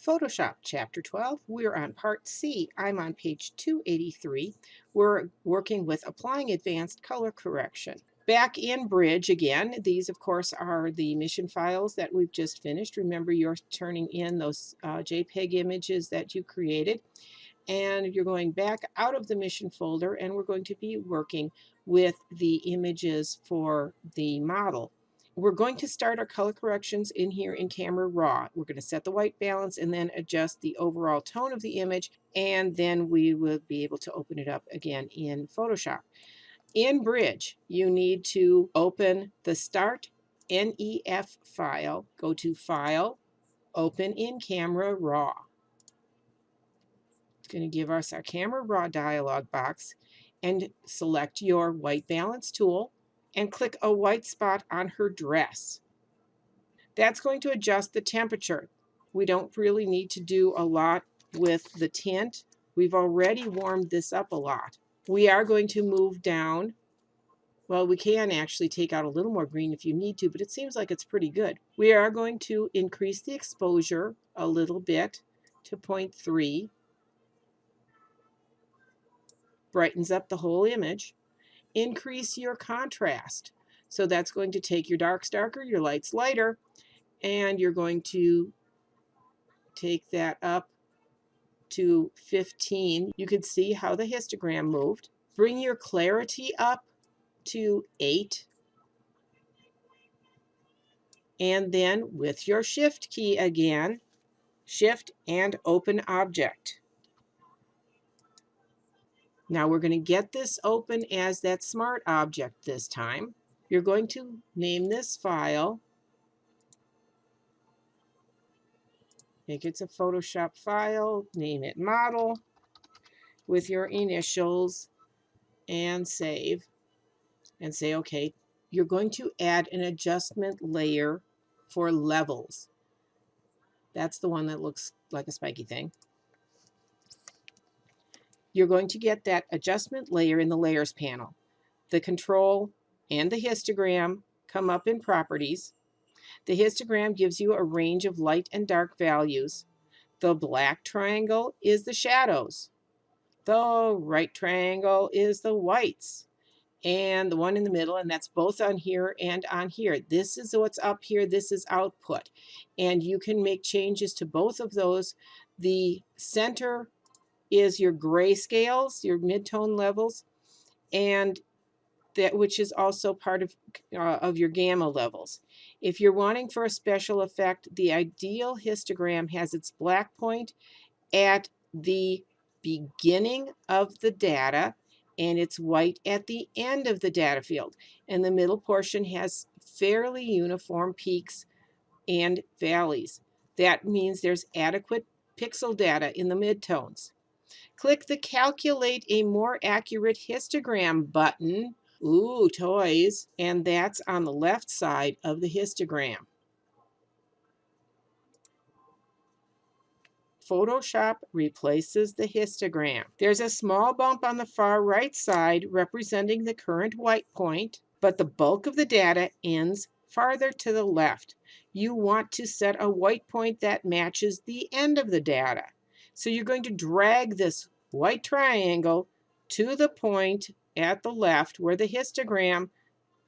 Photoshop Chapter 12. We're on Part C. I'm on page 283. We're working with applying advanced color correction. Back in Bridge again, these of course are the mission files that we've just finished. Remember, you're turning in those JPEG images that you created, and you're going back out of the mission folder, and we're going to be working with the images for the model. We're going to start our color corrections in here in Camera Raw. We're going to set the white balance and then adjust the overall tone of the image, and then we will be able to open it up again in Photoshop. In Bridge, you need to open the Start NEF file, go to File, Open in Camera Raw. It's going to give us our Camera Raw dialog box, and select your white balance tool and click a white spot on her dress. That's going to adjust the temperature. We don't really need to do a lot with the tint. We've already warmed this up a lot. We are going to move down. Well, we can actually take out a little more green if you need to, but it seems like it's pretty good. We are going to increase the exposure a little bit to 0.3. Brightens up the whole image. Increase your contrast. So that's going to take your darks darker, your lights lighter, and you're going to take that up to 15. You can see how the histogram moved. Bring your clarity up to 8. And then with your Shift key again, Shift and open object. Now we're going to get this open as that smart object this time. You're going to name this file. Make it a Photoshop file, name it model with your initials, and save. And say OK. You're going to add an adjustment layer for levels. That's the one that looks like a spiky thing. You're going to get that adjustment layer in the Layers panel. The control and the histogram come up in Properties. The histogram gives you a range of light and dark values. The black triangle is the shadows. The right triangle is the whites. And the one in the middle, and that's both on here and on here. This is what's up here, this is output. And you can make changes to both of those. The center is your grayscales, your midtone levels, and that which is also part of your gamma levels. If you're wanting for a special effect, the ideal histogram has its black point at the beginning of the data, and it's white at the end of the data field. And the middle portion has fairly uniform peaks and valleys. That means there's adequate pixel data in the midtones. Click the Calculate a More Accurate Histogram button. Ooh, toys. And that's on the left side of the histogram. Photoshop replaces the histogram. There's a small bump on the far right side representing the current white point, but the bulk of the data ends farther to the left. You want to set a white point that matches the end of the data. So you're going to drag this white triangle to the point at the left where the histogram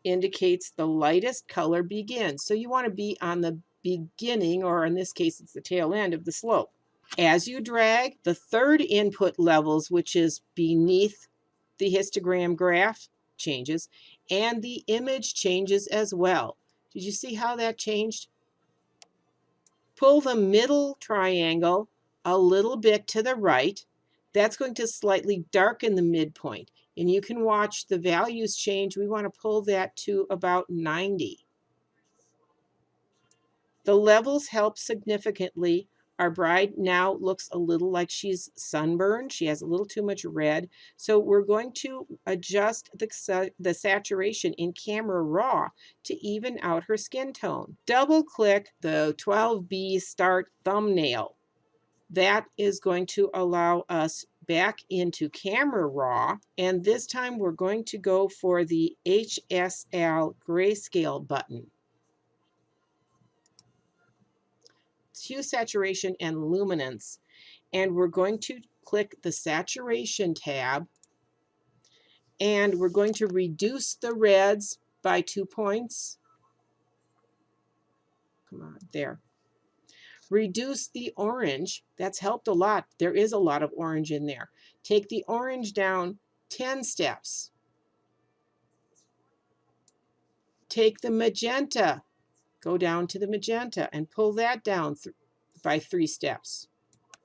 indicates the lightest color begins. So you want to be on the beginning, or in this case, it's the tail end of the slope. As you drag, the third input levels, which is beneath the histogram graph, changes, and the image changes as well. Did you see how that changed? Pull the middle triangle a little bit to the right. That's going to slightly darken the midpoint, and you can watch the values change. We want to pull that to about 90. The levels help significantly. Our bride now looks a little like she's sunburned. She has a little too much red. So we're going to adjust the saturation in Camera Raw to even out her skin tone. Double click the 12B Start thumbnail. That is going to allow us back into Camera Raw, and this time we're going to go for the HSL grayscale button. hue, saturation, and luminance. And we're going to click the saturation tab, and we're going to reduce the reds by 2 points. Come on, there. Reduce the orange. That's helped a lot. There is a lot of orange in there. Take the orange down 10 steps. Take the magenta. Go down to the magenta and pull that down by 3 steps.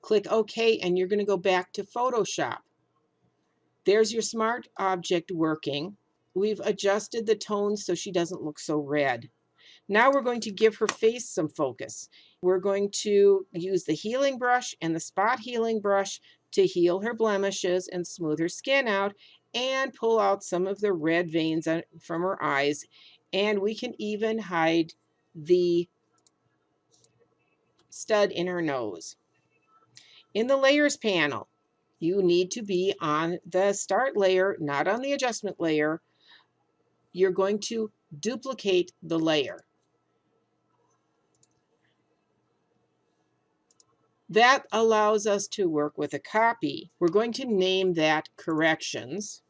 Click OK, and you're going to go back to Photoshop. There's your smart object working. We've adjusted the tones so she doesn't look so red. Now we're going to give her face some focus. We're going to use the healing brush and the spot healing brush to heal her blemishes and smooth her skin out and pull out some of the red veins from her eyes. And we can even hide the stud in her nose. In the layers panel, you need to be on the start layer, not on the adjustment layer. You're going to duplicate the layer. That allows us to work with a copy. We're going to name that corrections.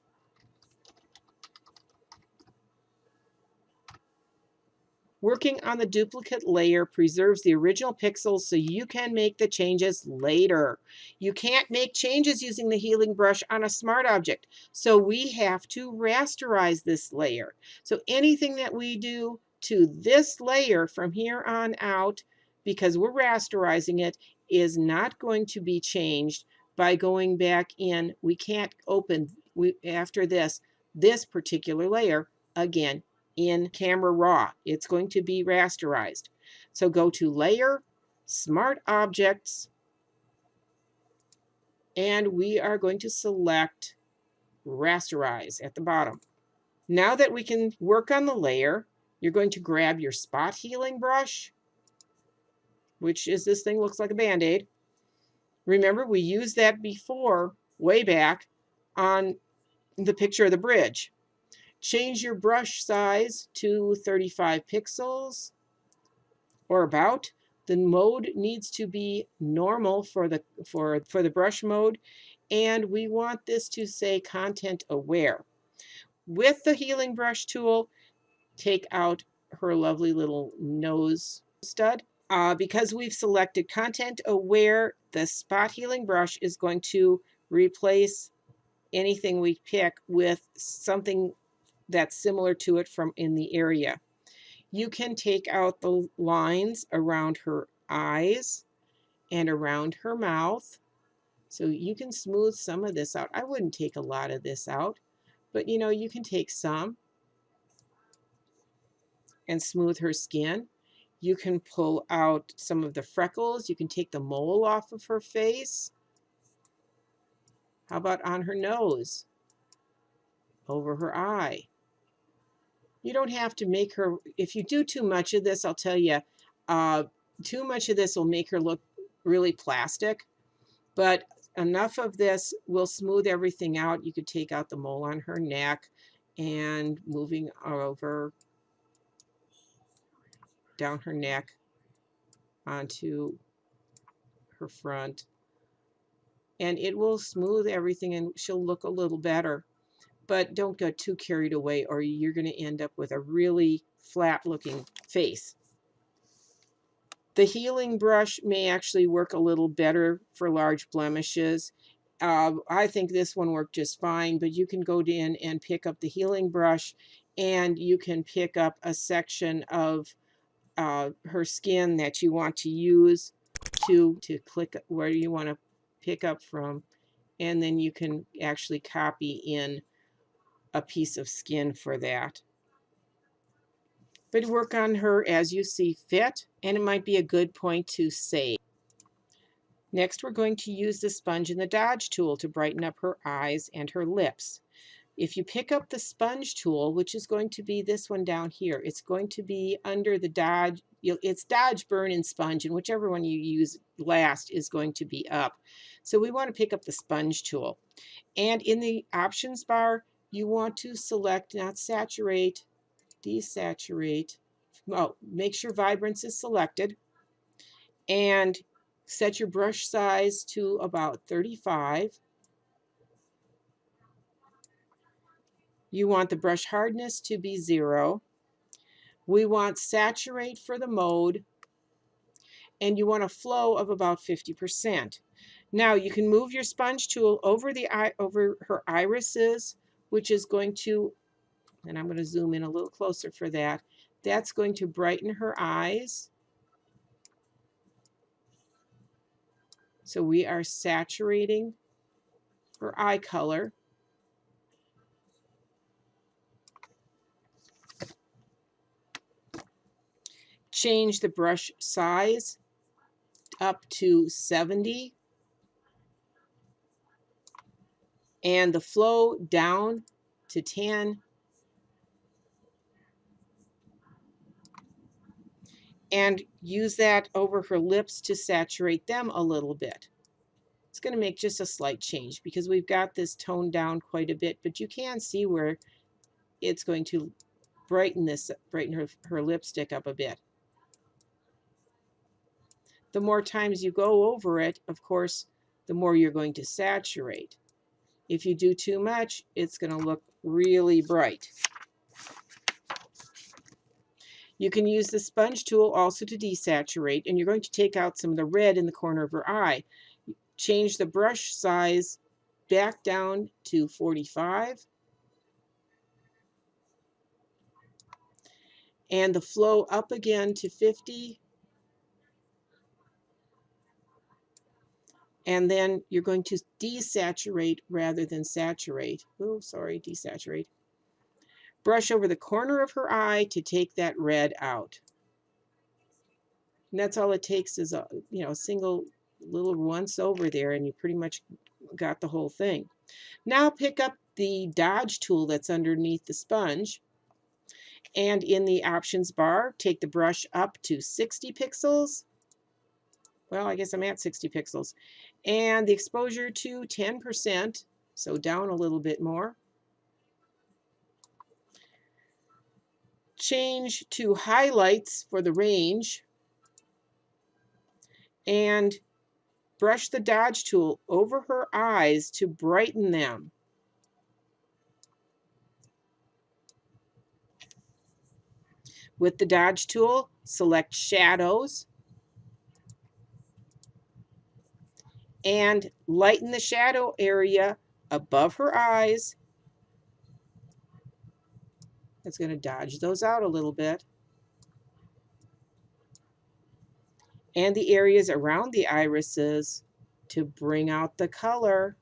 Working on the duplicate layer preserves the original pixels so you can make the changes later. You can't make changes using the healing brush on a smart object, so we have to rasterize this layer. So anything that we do to this layer from here on out, because we're rasterizing it, is not going to be changed by going back in. We can't open after this particular layer again in Camera Raw. It's going to be rasterized. So go to Layer, Smart Objects, and we are going to select Rasterize at the bottom. Now that we can work on the layer, you're going to grab your spot healing brush, which is this thing, looks like a Band-Aid. Remember, we used that before, way back, on the picture of the bridge. Change your brush size to 35 pixels or about. The mode needs to be normal for the brush mode, and we want this to say content aware. With the healing brush tool, take out her lovely little nose stud. Because we've selected content aware, the spot healing brush is going to replace anything we pick with something that's similar to it from in the area. You can take out the lines around her eyes and around her mouth. So you can smooth some of this out. I wouldn't take a lot of this out, but you can take some and smooth her skin. You can pull out some of the freckles. You can take the mole off of her face. How about on her nose? Over her eye? You don't have to make her, if you do too much of this, I'll tell you, too much of this will make her look really plastic, but enough of this will smooth everything out. You could take out the mole on her neck and moving over down her neck onto her front, and it will smooth everything and she'll look a little better. But don't get too carried away or you're going to end up with a really flat looking face. The healing brush may actually work a little better for large blemishes. I think this one worked just fine, but you can go in and pick up the healing brush and you can pick up a section of her skin that you want to use to click where you want to pick up from, and then you can actually copy in a piece of skin for that. But work on her as you see fit, and it might be a good point to save. Next, we're going to use the sponge and the dodge tool to brighten up her eyes and her lips. If you pick up the sponge tool, which is going to be this one down here, it's going to be under the dodge. It's dodge, burn, and sponge, and whichever one you use last is going to be up. So we want to pick up the sponge tool. And in the options bar, you want to select not saturate, desaturate. Well, make sure vibrance is selected. And set your brush size to about 35. You want the brush hardness to be 0. We want saturate for the mode, and you want a flow of about 50%. Now you can move your sponge tool over her irises, which is going to, and I'm going to zoom in a little closer for that. That's going to brighten her eyes. So we are saturating her eye color. Change the brush size up to 70 and the flow down to 10. And use that over her lips to saturate them a little bit. It's going to make just a slight change because we've got this toned down quite a bit, but you can see where it's going to brighten her lipstick up a bit. The more times you go over it, of course, the more you're going to saturate. If you do too much, it's going to look really bright. You can use the sponge tool also to desaturate, and you're going to take out some of the red in the corner of her eye. Change the brush size back down to 45 and the flow up again to 50. And then you're going to desaturate rather than saturate. Oh, sorry, desaturate. Brush over the corner of her eye to take that red out. And that's all it takes is a single little once over there, and you pretty much got the whole thing. Now pick up the dodge tool that's underneath the sponge, and in the options bar, take the brush up to 60 pixels. Well, I guess I'm at 60 pixels. And the exposure to 10%, so down a little bit more. Change to highlights for the range, and brush the dodge tool over her eyes to brighten them. With the dodge tool, select shadows and lighten the shadow area above her eyes. It's going to dodge those out a little bit. And the areas around the irises to bring out the color.